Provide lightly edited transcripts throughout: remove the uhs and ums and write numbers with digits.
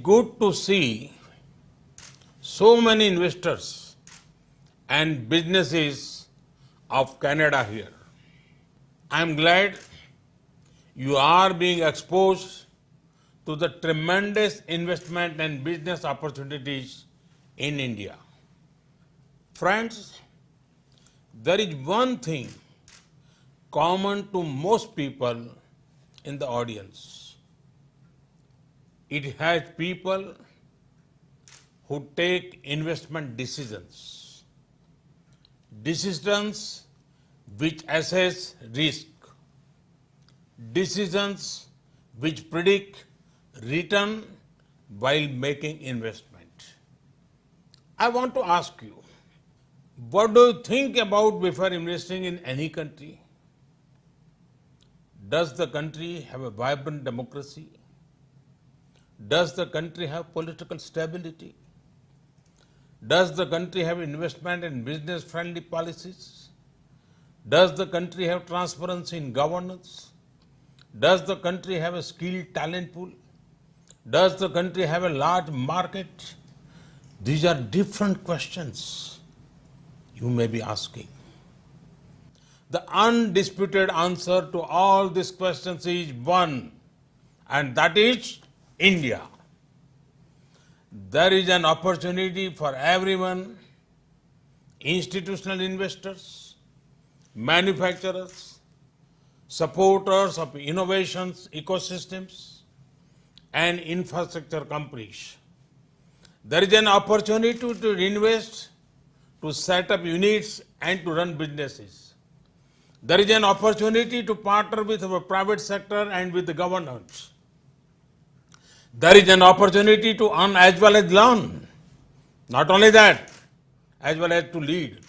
Good to see so many investors and businesses of Canada here. I'm glad you are being exposed to the tremendous investment and business opportunities in India. Friends, there is one thing common to most people in the audience. It has people who take investment decisions. Decisions which assess risk. Decisions which predict return while making investment. I want to ask you, what do you think about before investing in any country? Does the country have a vibrant democracy? Does the country have political stability? Does the country have investment and business friendly policies? Does the country have transparency in governance? Does the country have a skilled talent pool? Does the country have a large market? These are different questions you may be asking. The undisputed answer to all these questions is one, and that is India. There is an opportunity for everyone, institutional investors, manufacturers, supporters of innovations, ecosystems, and infrastructure companies. There is an opportunity to invest, to set up units, and to run businesses. There is an opportunity to partner with our private sector and with the governments. There is an opportunity to earn as well as learn. Not only that, as well as to lead.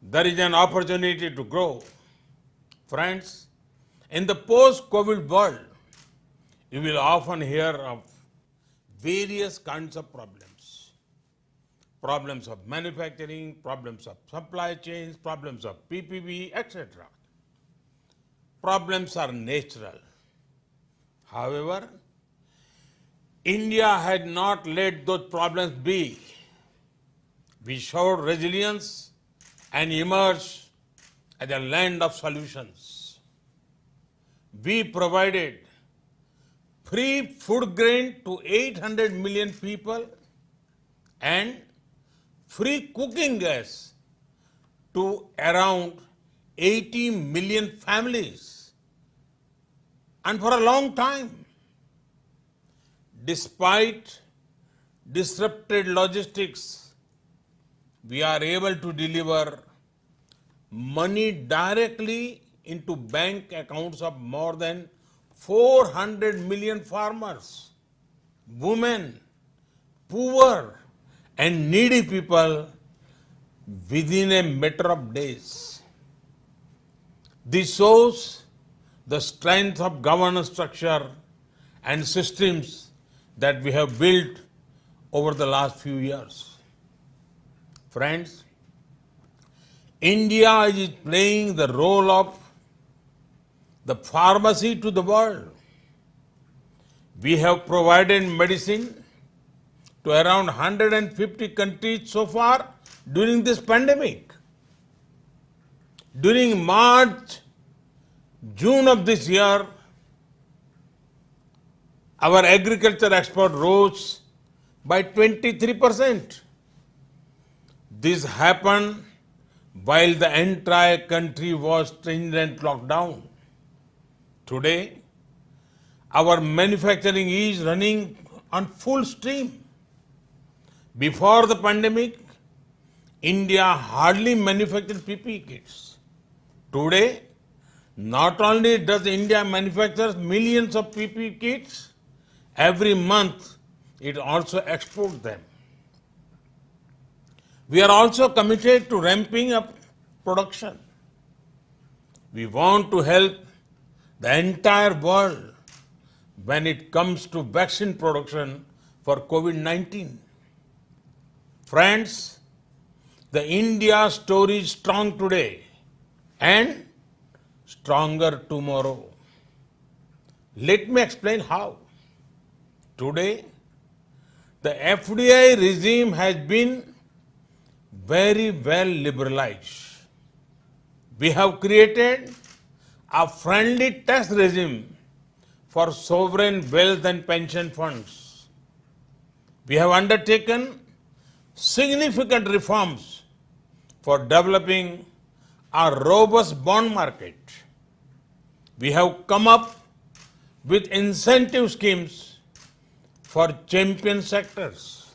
There is an opportunity to grow. Friends, in the post-COVID world, you will often hear of various kinds of problems. Problems of manufacturing, problems of supply chains, problems of PPP, etc. Problems are natural. However, India had not let those problems be. We showed resilience and emerged as a land of solutions. We provided free food grain to 800 million people and free cooking gas to around 80 million families. And for a long time, despite disrupted logistics, we are able to deliver money directly into bank accounts of more than 400 million farmers, women, poor and needy people within a matter of days. This shows the strength of governance structure and systems that we have built over the last few years. Friends, India is playing the role of the pharmacy to the world. We have provided medicine to around 150 countries so far during this pandemic. During March, June of this year, our agriculture export rose by 23%. This happened while the entire country was stringent lockdown. Today, our manufacturing is running on full stream. Before the pandemic, India hardly manufactured PPE kits. Today, not only does India manufacture millions of PPE kits, every month it also exports them. We are also committed to ramping up production. We want to help the entire world when it comes to vaccine production for COVID-19. Friends, the India story is strong today and stronger tomorrow. Let me explain how. Today, the FDI regime has been very well liberalized. We have created a friendly tax regime for sovereign wealth and pension funds. We have undertaken significant reforms for developing a robust bond market. We have come up with incentive schemes for champion sectors.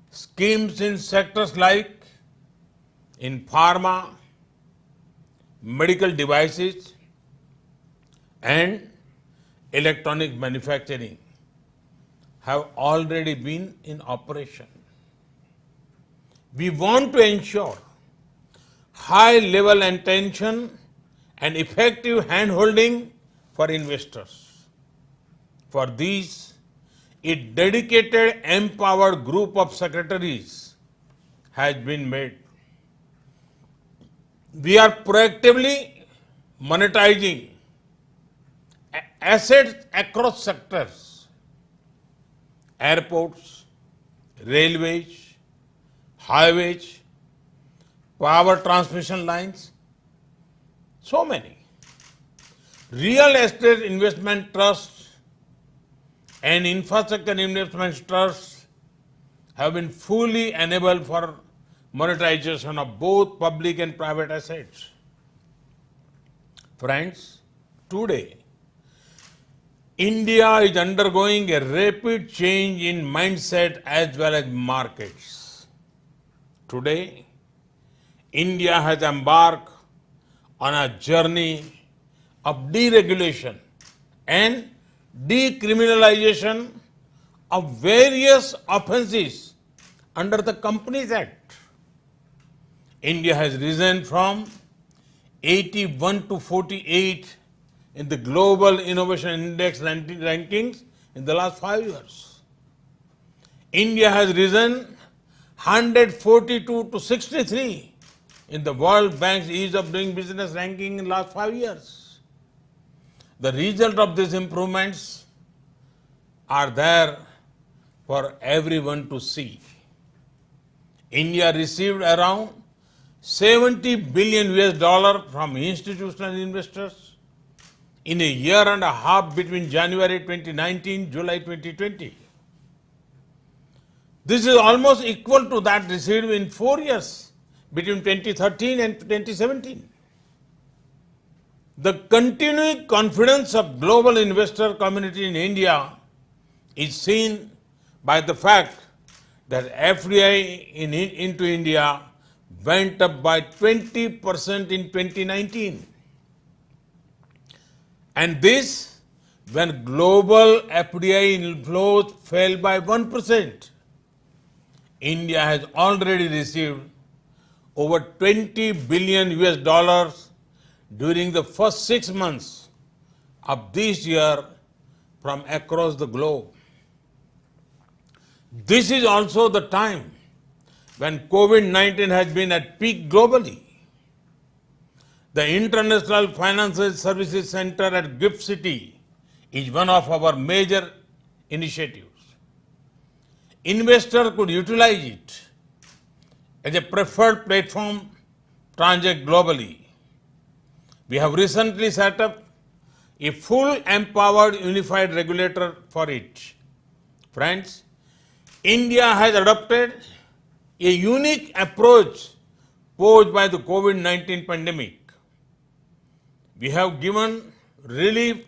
Schemes in sectors like in pharma, medical devices, and electronic manufacturing have already been in operation. We want to ensure high level attention and effective handholding for investors. For these, a dedicated, empowered group of secretaries has been made. We are proactively monetizing assets across sectors: airports, railways, highways, power transmission lines, so many. Real estate investment trusts and infrastructure investment trusts have been fully enabled for monetization of both public and private assets. Friends, today, India is undergoing a rapid change in mindset as well as markets. Today, India has embarked on a journey of deregulation and decriminalization of various offences under the Companies Act. India has risen from 81 to 48 in the Global Innovation Index rankings in the last 5 years. India has risen 142 to 63 in the World Bank's Ease of Doing Business ranking in the last 5 years. The result of these improvements are there for everyone to see. India received around 70 billion US from institutional investors in a year and a half between January 2019 July 2020. This is almost equal to that received in 4 years between 2013 and 2017. The continuing confidence of global investor community in India is seen by the fact that FDI into India went up by 20% in 2019. And this when global FDI inflows fell by 1%. India has already received over 20 billion US during the first 6 months of this year from across the globe. This is also the time when COVID-19 has been at peak globally. The International Financial Services Center at GIFT City is one of our major initiatives. Investors could utilize it as a preferred platform to transact globally. We have recently set up a full empowered unified regulator for it. Friends, India has adopted a unique approach posed by the COVID-19 pandemic. We have given relief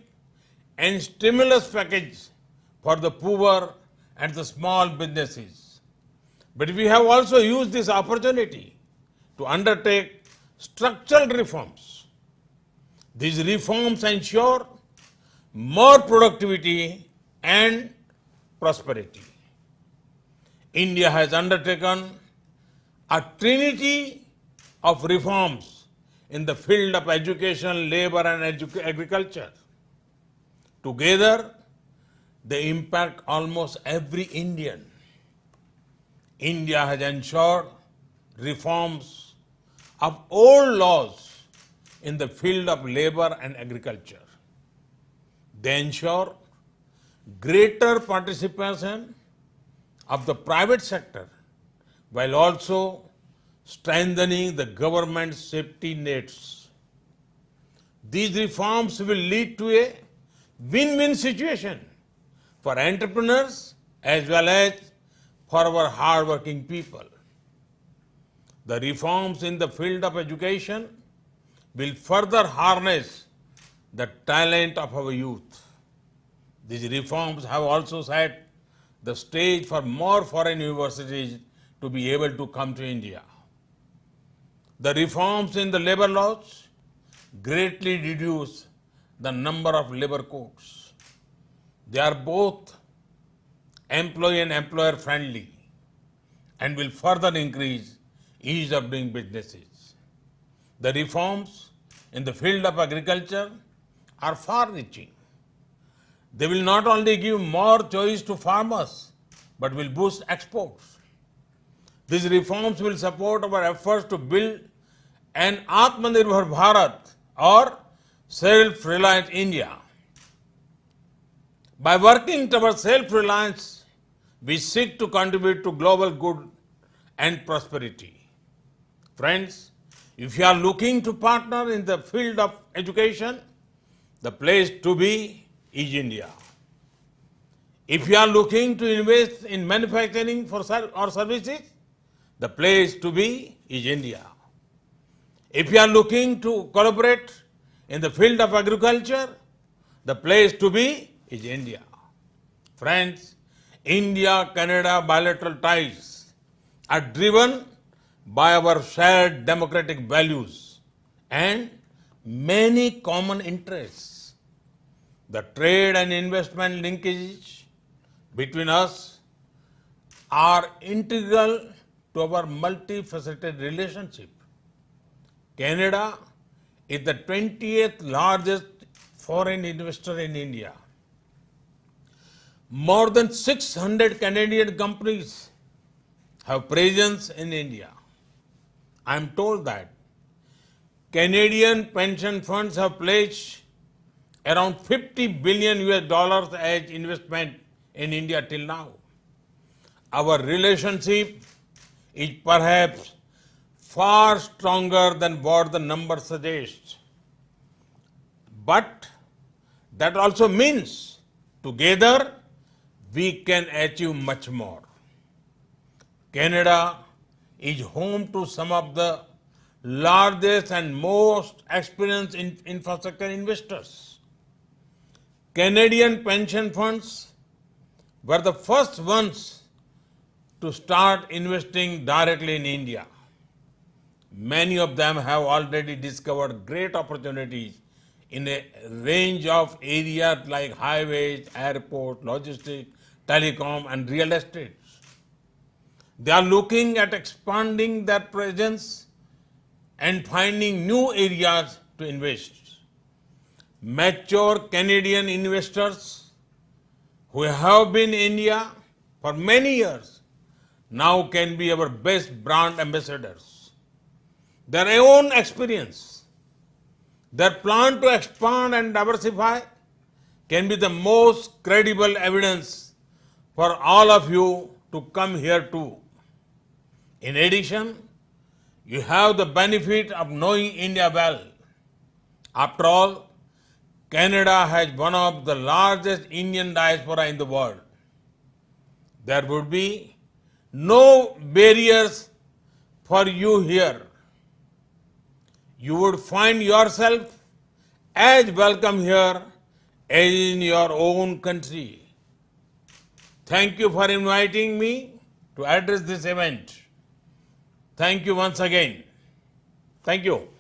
and stimulus package for the poor and the small businesses. But we have also used this opportunity to undertake structural reforms. These reforms ensure more productivity and prosperity. India has undertaken a trinity of reforms in the field of education, labor, and agriculture. Together, they impact almost every Indian. India has ensured reforms of old laws in the field of labor and agriculture. They ensure greater participation of the private sector while also strengthening the government's safety nets. These reforms will lead to a win-win situation for entrepreneurs as well as for our hard-working people. The reforms in the field of education will further harness the talent of our youth. These reforms have also set the stage for more foreign universities to be able to come to India. The reforms in the labor laws greatly reduce the number of labor courts. They are both employee and employer friendly and will further increase ease of doing businesses. The reforms in the field of agriculture are far-reaching. They will not only give more choice to farmers, but will boost exports. These reforms will support our efforts to build an Atmanirbhar Bharat or self-reliant India. By working towards self-reliance, we seek to contribute to global good and prosperity. Friends, if you are looking to partner in the field of education, the place to be is India. If you are looking to invest in manufacturing or services, the place to be is India. If you are looking to collaborate in the field of agriculture, the place to be is India. Friends, India-Canada bilateral ties are driven by our shared democratic values and many common interests. The trade and investment linkages between us are integral to our multifaceted relationship. Canada is the 20th largest foreign investor in India. More than 600 Canadian companies have presence in India. I am told that Canadian pension funds have pledged around 50 billion US dollars as investment in India till now. Our relationship is perhaps far stronger than what the number suggests. But that also means together we can achieve much more. Canada is home to some of the largest and most experienced infrastructure investors. Canadian pension funds were the first ones to start investing directly in India. Many of them have already discovered great opportunities in a range of areas like highways, airports, logistics, telecom, and real estate. They are looking at expanding their presence and finding new areas to invest. Mature Canadian investors who have been in India for many years now can be our best brand ambassadors. Their own experience, their plan to expand and diversify can be the most credible evidence for all of you to come here too. In addition, you have the benefit of knowing India well. After all, Canada has one of the largest Indian diaspora in the world. There would be no barriers for you here. You would find yourself as welcome here as in your own country. Thank you for inviting me to address this event. Thank you once again. Thank you.